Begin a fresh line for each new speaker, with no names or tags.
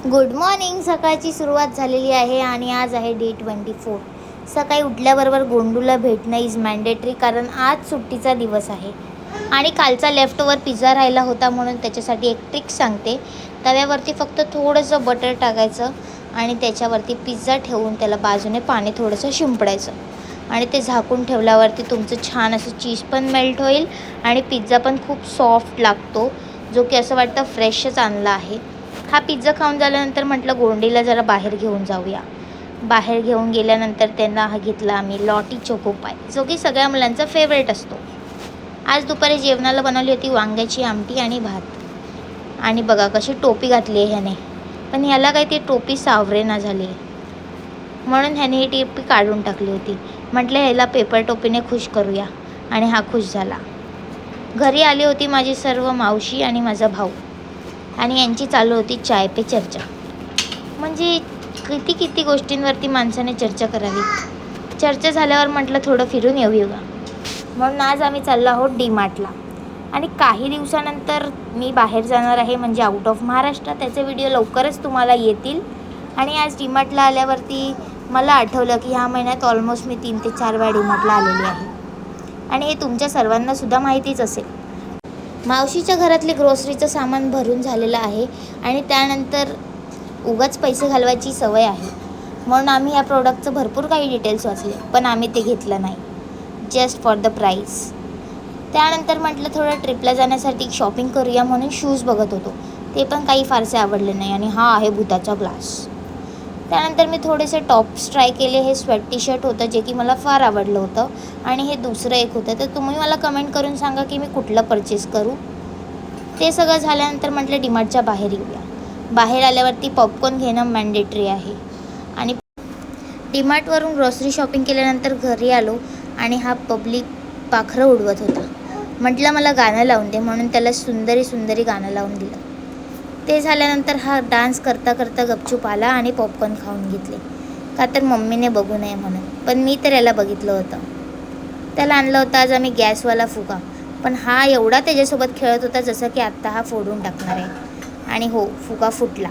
Good morning. सकाळची सुरुवात झालेली आहे आणि आज आहे डे 24. सकाळी उठल्याबरोबर गोंडूला भेटणं इज मॅन्डेटरी, कारण आज सुट्टीचा दिवस आहे. आणि कालचा लेफ्टओव्हर पिझ्झा राहिला होता, म्हणून त्याच्यासाठी एक ट्रिक सांगते. तव्यावरती फक्त थोडंसं बटर टाकायचं आणि त्याच्यावरती पिझ्झा ठेवून त्याला बाजूने पाणी थोडंसं शिंपडायचं आणि ते झाकून ठेवल्यावरती तुमचं छान असं चीज पण मेल्ट होईल आणि पिझ्झा पण खूप सॉफ्ट लागतो, जो की असं वाटतं फ्रेशच आणला आहे. हा पिझ्झा खाऊन झाल्यानंतर म्हटलं गोंडीला जरा बाहेर घेऊन जाऊया. बाहेर घेऊन गेल्यानंतर त्यांना हा घेतला आम्ही लॉटी चोको पाय, जो की सगळ्या मुलांचा फेवरेट असतो. आज दुपारी जेवणाला बनवली होती वांग्याची आमटी आणि भात. आणि बघा कशी टोपी घातली आहे ह्याने, पण ह्याला काही ती टोपी सावरेना झाली, म्हणून ह्याने ही टोपी काढून टाकली होती. म्हटलं ह्याला पेपर टोपीने खुश करूया, आणि हा खुश झाला. घरी आली होती माझी सर्व मावशी आणि माझा भाऊ, आणि यांची चालू होती चाय पे चर्चा. म्हणजे किती गोष्टींवरती माणसाने चर्चा करावी. चर्चा झाल्यावर म्हटलं थोडं फिरून येऊया, म्हणून आज आम्ही चाललो आहोत डीमार्टला. आणि काही दिवसानंतर मी बाहेर जाणार आहे, म्हणजे आउट ऑफ महाराष्ट्र. त्याचे व्हिडिओ लवकरच तुम्हाला येतील. आणि आज डीमार्टला आल्यावरती मला आठवलं की ह्या महिन्यात ऑलमोस्ट मी 3 ते 4 वेळा डीमार्टला आलेली आहे, आणि हे तुमच्या सर्वांनासुद्धा माहितीच असेल. मावशीच्या घरातले ग्रोसरीचं सामान भरून झालेलं आहे, आणि त्यानंतर उगाच पैसे घालवायची सवय आहे, म्हणून आम्ही या प्रोडक्टचं भरपूर काही डिटेल्स वाचले, पण आम्ही ते घेतलं नाही, जस्ट फॉर द प्राईस. त्यानंतर म्हटलं थोडं ट्रिपला जाण्यासाठी शॉपिंग करूया, म्हणून शूज बघत होतो. ते पण काही फारसे आवडले नाही, आणि हा आहे भुताचा ग्लास. त्यानंतर मी थोडेसे टॉप्स ट्राय केले. हे स्वेट टी शर्ट होतं, जे की मला फार आवडलं होतं, आणि हे दुसरं एक होतं. तर तुम्ही मला कमेंट करून सांगा की मी कुठलं परचेस करू. ते सगळं झाल्यानंतर म्हटलं डीमार्टच्या बाहेर येऊया. बाहेर आल्यावरती पॉपकॉर्न घेणं मॅन्डेटरी आहे. आणि डीमार्टवरून ग्रॉसरी शॉपिंग केल्यानंतर घरी आलो, आणि हा पब्लिक पाखरं उडवत होता. म्हटलं मला गाणं लावून दे, म्हणून त्याला सुंदरी गाणं लावून दिलं. ते झाल्यानंतर हा डान्स करता करता गपचूप आला आणि पॉपकॉर्न खाऊन घेतले, का तर मम्मीने बघू नये म्हणून. पण मी तर याला बघितलं होतं. त्याला आणलं होतं आज आम्ही गॅसवाला फुगा, पण हा एवढा त्याच्यासोबत खेळत होता जसं की आत्ता हा फोडून टाकणार आहे. आणि हो, फुगा फुटला.